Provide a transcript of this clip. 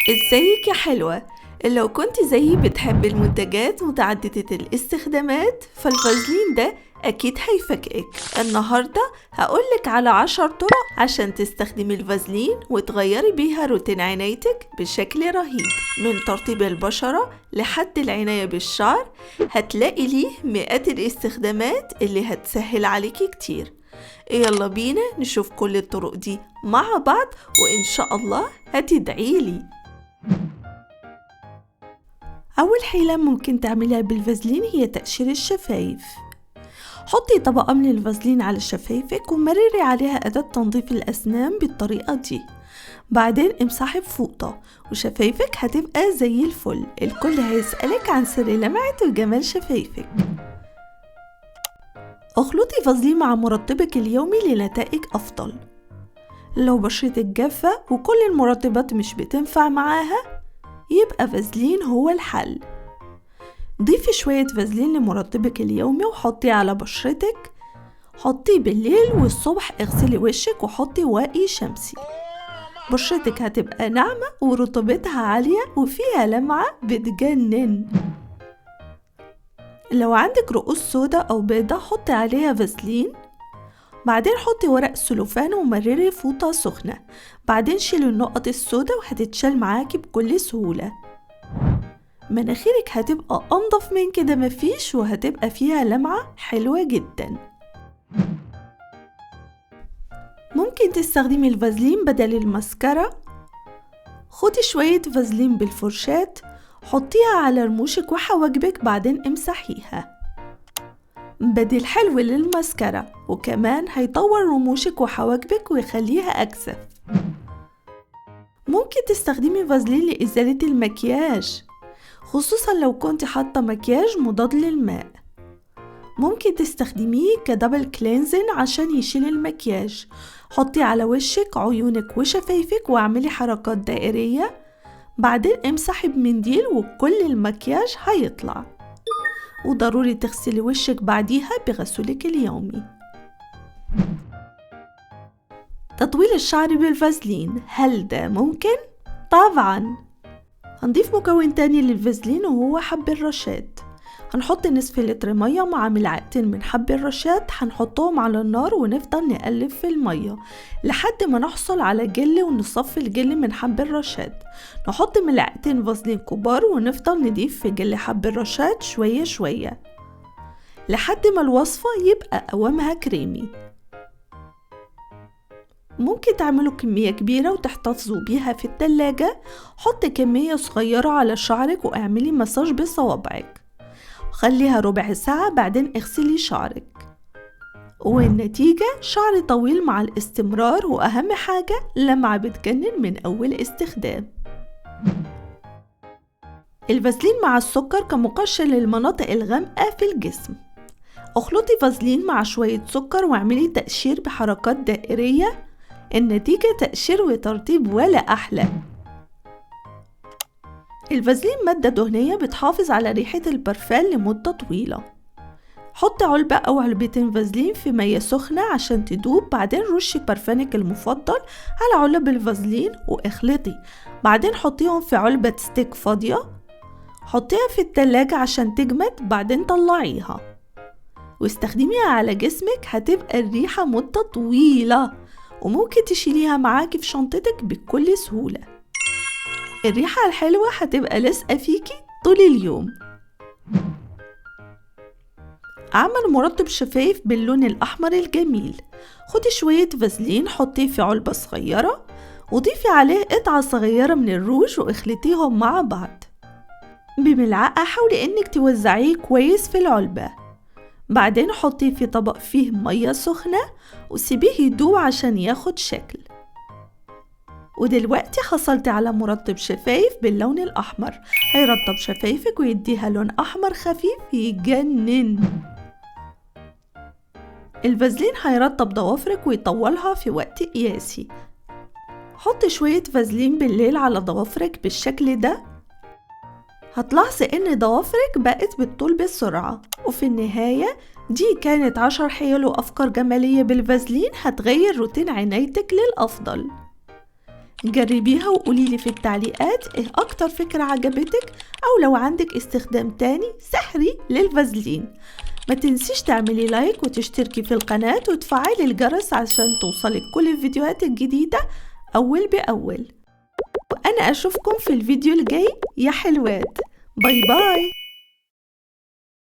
ازيك يا حلوة؟ لو كنت زيي بتحب المنتجات متعددة الاستخدامات فالفازلين ده أكيد هيفاجئك. النهاردة هقولك على 10 طرق عشان تستخدمي الفازلين وتغيري بيها روتين عنايتك بشكل رهيب، من ترطيب البشرة لحد العناية بالشعر. هتلاقي ليه مئات الاستخدامات اللي هتسهل عليكي كتير. يلا بينا نشوف كل الطرق دي مع بعض وإن شاء الله هتدعيلي. أول حيلة ممكن تعملها بالفازلين هي تقشير الشفايف. حطي طبقة من الفازلين على شفايفك ومرري عليها أداة تنظيف الأسنان بالطريقة دي. بعدين امسحي بفوطة وشفايفك هتبقى زي الفل. الكل هيسألك عن سر لمعة وجمال شفايفك. اخلطي فازلين مع مرطبك اليومي لنتائج أفضل. لو بشرتك جافة وكل المرطبات مش بتنفع معاها يبقى فازلين هو الحل. ضيفي شوية فازلين لمرطبك اليومي وحطيه على بشرتك. حطيه بالليل والصبح اغسلي وشك وحطي واقي شمسي. بشرتك هتبقى ناعمة ورطوبتها عالية وفيها لمعة بتجنن. لو عندك رؤوس سودا أو بيضة حطي عليها فازلين. بعدين حطي ورق سلوفان ومرري فوطة سخنة. بعدين شيلي النقط السودا وهتتشال معاكي بكل سهولة. مناخيرك هتبقى أنضف من كده مفيش وهتبقى فيها لمعة حلوة جدا. ممكن تستخدمي الفازلين بدل الماسكارا. خدي شوية فازلين بالفرشاة حطيها على رموشك وحواجبك بعدين امسحيها. بديل حلو للماسكارا وكمان هيطور رموشك وحواجبك ويخليها أكثف. ممكن تستخدمي فازلين لإزالة المكياج خصوصا لو كنت حاطة مكياج مضاد للماء. ممكن تستخدميه كدبل كلينزن عشان يشيل المكياج. حطي على وشك عيونك وشفايفك واعملي حركات دائرية. بعدين امسحي بمنديل وكل المكياج هيطلع. وضروري تغسلي وشك بعديها بغسولك اليومي. تطويل الشعر بالفازلين، هل ده ممكن؟ طبعا. هنضيف مكون تاني للفازلين وهو حب الرشاد. هنحط نصف لتر مية مع ملعقتين من حب الرشاد. هنحطهم على النار ونفضل نقلب في المية لحد ما نحصل على جل ونصفي الجل من حب الرشاد. نحط ملعقتين فازلين كبار ونفضل نضيف في جل حب الرشاد شوية شوية لحد ما الوصفة يبقى قوامها كريمي. ممكن تعملوا كمية كبيرة وتحتفظوا بيها في التلاجة. حط كمية صغيرة على شعرك واعملي مساج بصوابعك. خليها ربع ساعة بعدين اغسلي شعرك. والنتيجة شعر طويل مع الاستمرار، وأهم حاجة لمعة بتجنن من أول استخدام. الفازلين مع السكر كمقشر للمناطق الغامقة في الجسم. اخلطي فازلين مع شوية سكر واعملي تقشير بحركات دائرية. النتيجة تقشير وترطيب ولا أحلى. الفازلين مادة دهنية بتحافظ على ريحة البرفان لمدة طويلة. حط علبة أو علبتين فازلين في مية سخنة عشان تدوب. بعدين رشي برفانك المفضل على علب الفازلين واخلطي. بعدين حطيهم في علبة ستيك فاضية. حطيها في التلاجة عشان تجمد. بعدين طلعيها واستخدميها على جسمك. هتبقى الريحة مدة طويلة وممكن تشيليها معاكي في شنطتك بكل سهولة. الريحة الحلوة هتبقى لازقة فيكي طول اليوم. أعمل مرطب شفايف باللون الأحمر الجميل. خدي شوية فازلين حطيه في علبة صغيرة وضيفي عليه قطعة صغيرة من الروج واخلطيهم مع بعض. بملعقة حاولي إنك توزعيه كويس في العلبة. بعدين حطيه في طبق فيه مية سخنة وسيبيه يدوب عشان ياخد شكل. ودلوقتي حصلت على مرطب شفايف باللون الأحمر. هيرطب شفايفك ويديها لون أحمر خفيف يجنن. الفازلين هيرطب ضوافرك ويطولها في وقت قياسي. حطي شوية فازلين بالليل على ضوافرك بالشكل ده. هتلاحظي ان ضوافرك بقت بتطول بسرعة. وفي النهاية دي كانت 10 حيل وأفكار جمالية بالفازلين هتغير روتين عنايتك للأفضل. جربيها وقوليلي في التعليقات ايه اكتر فكرة عجبتك، او لو عندك استخدام تاني سحري للفازلين. ما تنسيش تعملي لايك وتشتركي في القناة وتفعلي الجرس عشان توصلك كل الفيديوهات الجديدة أول بأول. وأنا أشوفكم في الفيديو الجاي يا حلوات. باي باي.